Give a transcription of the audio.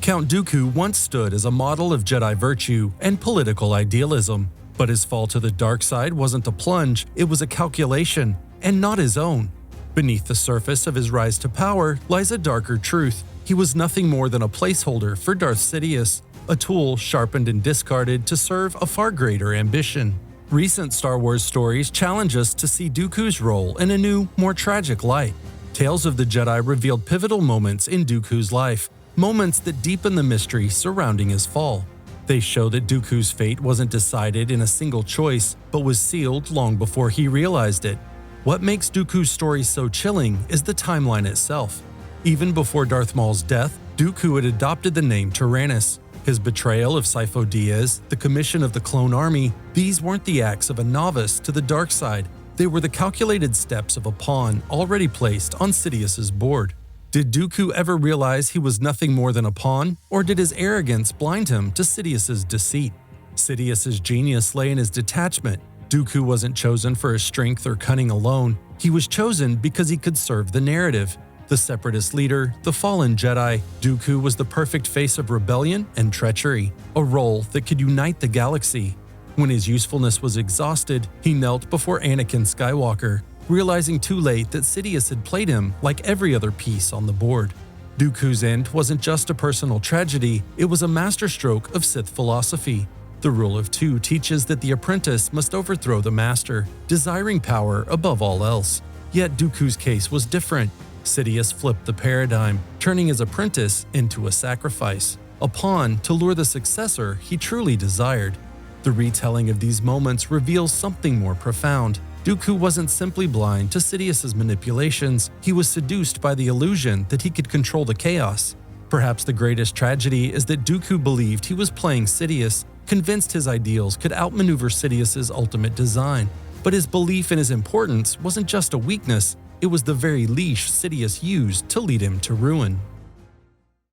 Count Dooku once stood as a model of Jedi virtue and political idealism, but his fall to the dark side wasn't a plunge, it was a calculation, and not his own. Beneath the surface of his rise to power lies a darker truth. He was nothing more than a placeholder for Darth Sidious, a tool sharpened and discarded to serve a far greater ambition. Recent Star Wars stories challenge us to see Dooku's role in a new, more tragic light. Tales of the Jedi revealed pivotal moments in Dooku's life, moments that deepen the mystery surrounding his fall. They show that Dooku's fate wasn't decided in a single choice, but was sealed long before he realized it. What makes Dooku's story so chilling is the timeline itself. Even before Darth Maul's death, Dooku had adopted the name Tyrannus. His betrayal of Sifo Dyas, the commission of the clone army, these weren't the acts of a novice to the dark side. They were the calculated steps of a pawn already placed on Sidious's board. Did Dooku ever realize he was nothing more than a pawn, or did his arrogance blind him to Sidious's deceit? Sidious's genius lay in his detachment. Dooku wasn't chosen for his strength or cunning alone. He was chosen because he could serve the narrative. The Separatist leader, the fallen Jedi, Dooku was the perfect face of rebellion and treachery, a role that could unite the galaxy. When his usefulness was exhausted, he knelt before Anakin Skywalker, realizing too late that Sidious had played him like every other piece on the board. Dooku's end wasn't just a personal tragedy, it was a masterstroke of Sith philosophy. The Rule of Two teaches that the apprentice must overthrow the master, desiring power above all else. Yet Dooku's case was different. Sidious flipped the paradigm, turning his apprentice into a sacrifice, a pawn to lure the successor he truly desired. The retelling of these moments reveals something more profound. Dooku wasn't simply blind to Sidious's manipulations, he was seduced by the illusion that he could control the chaos. Perhaps the greatest tragedy is that Dooku believed he was playing Sidious, convinced his ideals could outmaneuver Sidious's ultimate design. But his belief in his importance wasn't just a weakness, it was the very leash Sidious used to lead him to ruin.